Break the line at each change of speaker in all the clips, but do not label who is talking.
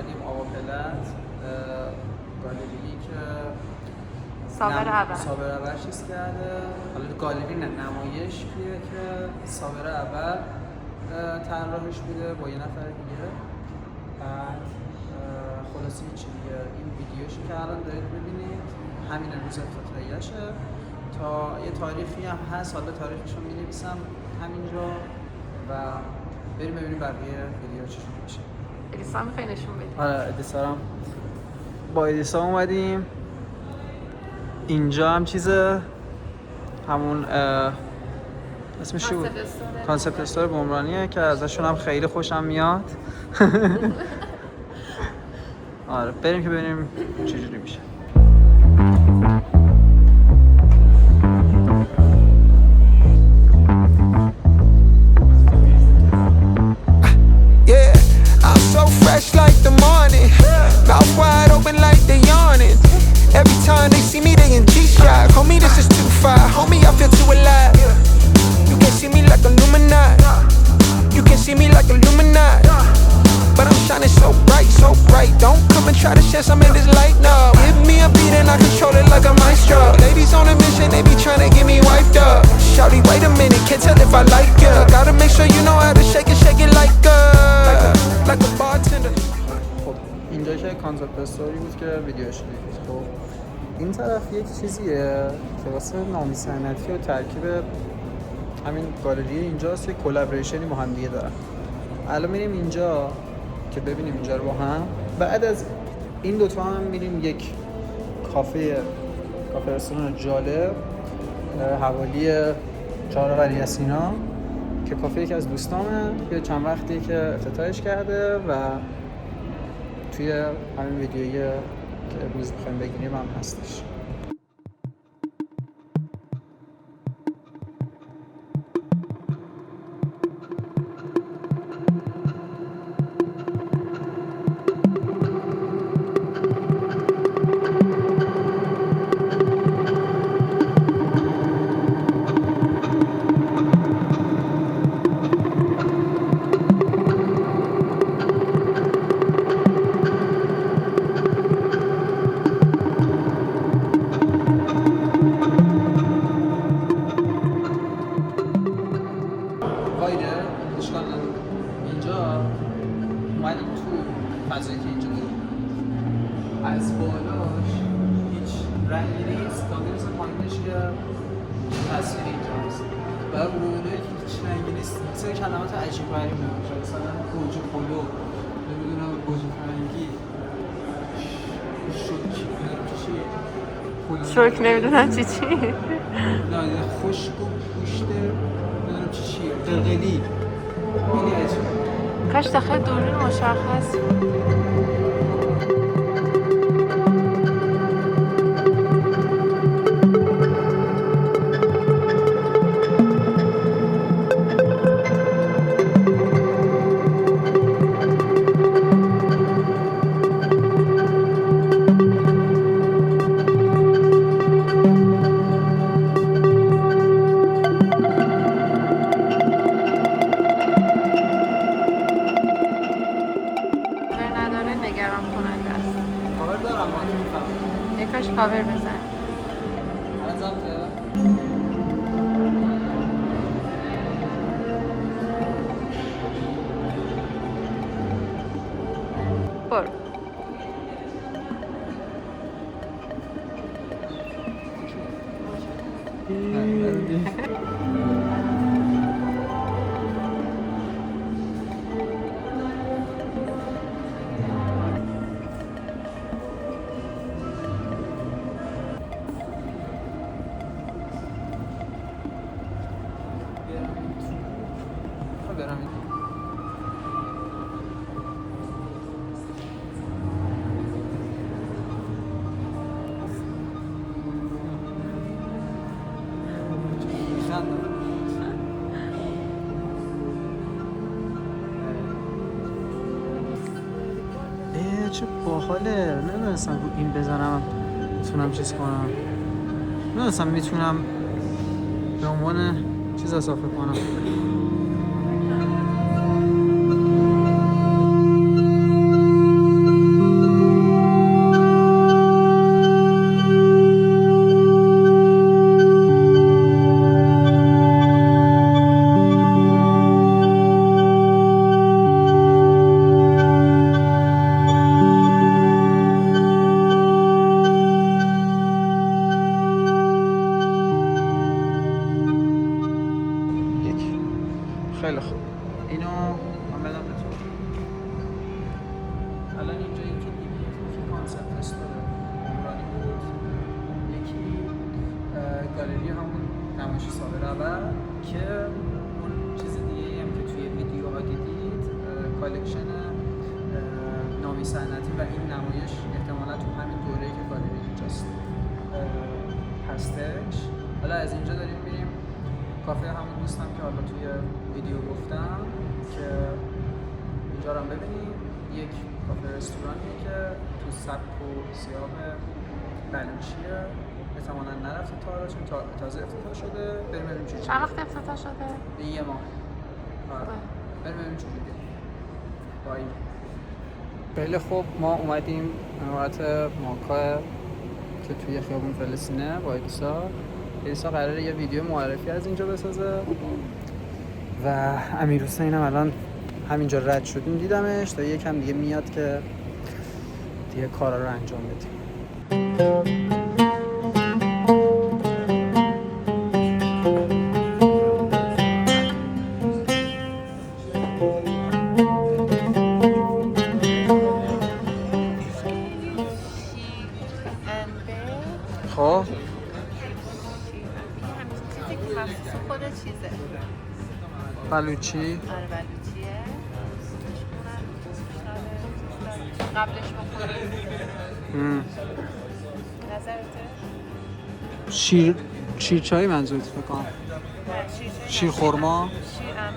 اومدیم آواپلت، گالری که
سابر
اول چیز کرده. حالا گالری نه، نمایشیه که سابر اول طراحش بوده با یه نفر دیگه. بعد خلاصی چی دیگه، این ویدیوشی که الان دارید ببینید همین روز افتتاحیه‌شه. تا یه تاریخی هم هست، حالا تاریخش رو می‌نویسم همینجا و بریم ببینیم بقیه ویدیو چی میشه.
ادیسا می‌خوای نشون بدی؟
آره ادیسا با ادیسا اومدیم. اینجا هم چیزه همون اسمش چی بود؟ کانسپت استور بومرانیه که ازشون هم خیلی خوشم میاد. آره بریم که ببینیم چجوری میشه.
So fresh like the morning, mouth wide open like they yawning. Every time they see me, they in G-Shock. Homie, this is too far. Homie, I feel too alive. You can see me like Illuminati. You can see me like Illuminati. But I'm shining so bright. Don't come and try to share some of this light, no. Give me a beat and I control it like a maestro. Ladies on a mission, they be trying to get me wiped up. Shawty, wait a minute, can't tell if I like ya. Gotta make sure you know how to shake it like a bartender.
خب اینجا که کانسپت استوری بود که ویدیوش دید. خب این طرف یک چیزیه که واسه نامی صنعتی و ترکیب همین گالری اینجاست که کلابریشنی با هم دیگه دارن. الان میریم اینجا که ببینیم اینجا رو با هم. بعد از این دوتا هم میریم یک کافه رستوران جالب حوالی چهارراه یسینا که کافه یکی از دوستامه که چند وقتی که افتتاحش کرده و توی همین ویدیویی که امروز می‌خوایم بگیریم هم هستش. فضایی که اینجا داریم از بالاش هیچ رنگی نیست تا میرسه پایینش که تصویر اینجا هست و بالایی که هیچ رنگی نیست مثل کلمات عجیب غریب میشه مثلا گوجه پلو نمیدونم گوجه فرنگی
شوک نمیدونم چی
نه خشک و گوشت نمیدونم چیه قلقلی خیلی عجیب
کاش داخل دوربین مشخص کاش کاور بزن برو
چه باحاله نمیدونستم رو این بزنم میتونم چیز کنم نمیدونستم میتونم به عنوان چیز اضافه کنم کانسپت استور عمرانی بود، یکی گالری همون نمایش سال اول که اون چیز دیگه هم که توی ویدیوها دیدید کالکشن نامی صنعتی و این نمایش احتمالا تو همین دوره‌ای که گالری اینجاست هستش. حالا از اینجا داریم میریم کافه همون دوستم که حالا توی ویدیو گفتم که اینجا رو هم ببینیم. یک کافه رستورانیه که تو سبک و سیاه بلوچیه، احتمالا نرفته تا حالا چون تازه افتتاح شده. بریم ببینیم چی
چند وقت افتتاح شده؟
یه ماه. بریم ببینیم چی جوریه. بای. خیلی خوب، ما اومدیم نوبت ماکا که توی خیابون فلسطینه با الیسا قراره یه ویدیو معرفی از اینجا بسازه و امیرحسین هم الان همینجا رد شدیم دیدمش، تا یکم دیگه میاد که دیگه کارا رو انجام بدیم. خب
خود چیزه
بلوچی؟
آره بلوچیه. قبلش بخوریم. نظرته؟
شیرچایی منظورت بکنم؟ شیر خورما؟
شیر امه.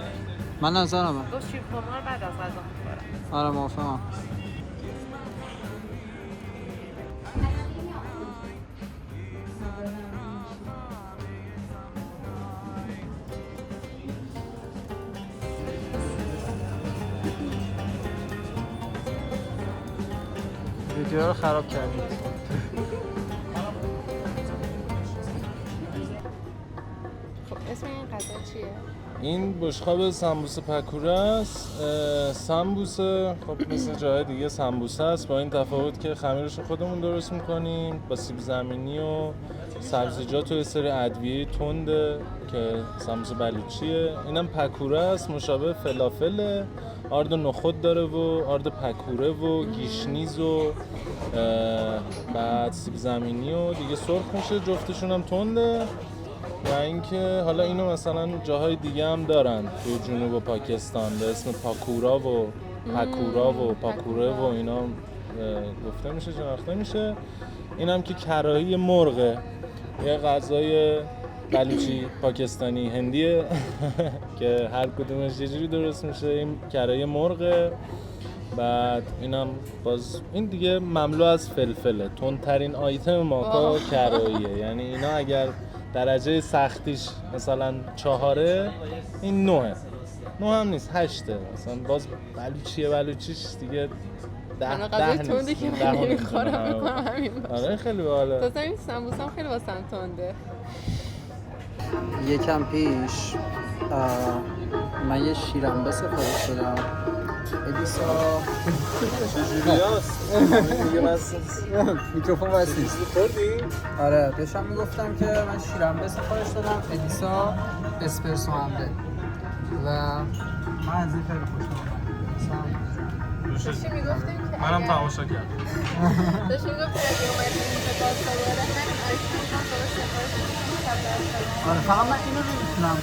من نظرمه
دو شیر خورما رو بعد از غذا میخورم.
آره موافقم. ویدیو رو خراب کردید.
خب اسم این غذا چیه؟
این بشقاب سمبوسه پکوره است. سمبوسه خب مثل جای دیگه سمبوسه است، با این تفاوت که خمیرش خودمون درست میکنیم با سیب زمینی و سبزیجات و یه سری ادویه تنده که سمبوسه بلوچیه. اینم پکوره است، مشابه فلافله، آرد نخود داره و آرد پکوره و گیشنیز و بعد سیب زمینی و دیگه سرخ میشه، جفتشون هم تنده. و اینکه حالا اینو مثلا جاهای دیگه هم دارن تو جنوب پاکستان به اسم پاکورا و پکورا و پاکوره و اینا گفته میشه، شناخته میشه. اینم که کراهی مرغه، یه غذای بلوچی پاکستانی هندیه که هر کدومش یه جوری درست میشه. این کراهی مرغه. بعد اینم باز این دیگه مملو از فلفله، تندترین آیتم ماکا کراهیه. یعنی اینا اگر درجه سختیش مثلا 4، این 9 هم نیست، 8. مثلا باز بلوچیش دیگه 10
غذای تنده که من نمیخورم میکنم همین باشه.
آره خیلی باحاله.
تازه این سمبوسه هم خیلی واسم تنده.
یکم پیش من یه شیرنبه سفارش دادم. الیسا میکروفون واسه نیست. آره داشتم میگفتم که من شیرنبه سفارش دادم، الیسا اسپرسو همده و من از این خیلی خوشم.
داشتی میگفتیم که
منم تماشا کردم.
داشتی میگفتیم اگه اومدیم اینجا باز دوباره همین آیتم هم درست سفارش کنیم.
آره فقط من اینو نمیتونم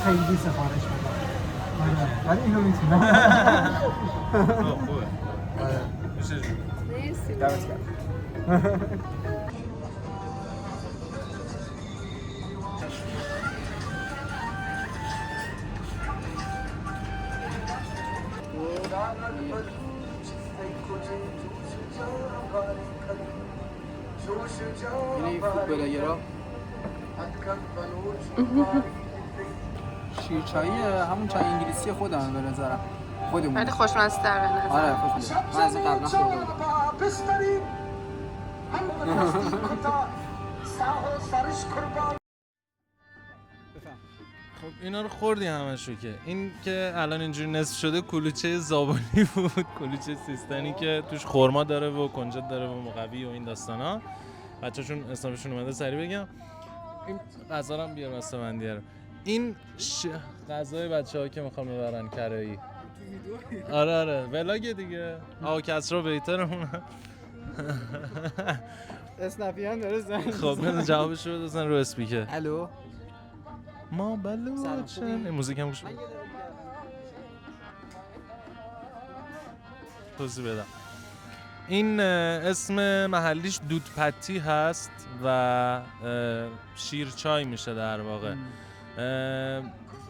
خیلی سفارش بدم. ولی اینو میتونم.
خوبه.
آره.
میشه
مرسی.
دمت گرم. این فوتبالگرا شیرچاییه، همون چای انگلیسی خودم به نظرم. خودمون.
ولی خوشمزه در به نظر.
آره خوشمزه. من از این قبلا خورده بودم.
خب اینا رو خوردی همشو که این که الان اینجوری نصف شده کلوچه زابانی بود، کلوچه سیستانی که توش خرما داره و کنجد داره و مقوی و این داستانا. بچه‌شون اسمشون اومده سریع بگم. این غذا رو هم بیار بسته‌بندیه رو. این غذای بچه‌ها که میخوام ببرن کرایی. آره ولاگ دیگه. کسرا بیترمون.
اسنپیان داره زنگ
خب من جوابش رو بزن رو اسپیکر.
الو
ما بلوچن موزیک هم گوش توضیح بدم. این اسم محلیش دودپتی هست و شیرچای میشه در واقع.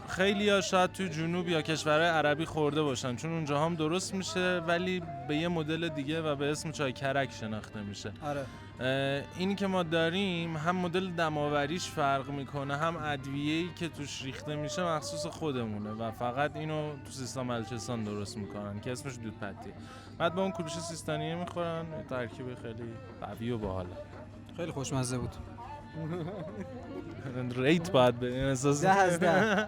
خیلی ها شاید تو جنوب یا کشورهای عربی خورده باشن چون اونجا هم درست میشه ولی به یه مدل دیگه و به اسم چای کرک شناخته میشه.
آره.
اینی که ما داریم هم مدل دماوریش فرق میکنه هم ادویه‌ای که توش ریخته میشه مخصوص خودمونه و فقط اینو تو سیستان بلوچستان درست میکنن که اسمش دودپتیه. بعد با اون کلوچه سیستانیه میخورن. ترکیب خیلی قوی و باحاله.
خیلی خوشمزه بود.
ریت باید بدین احساس
10 از 10.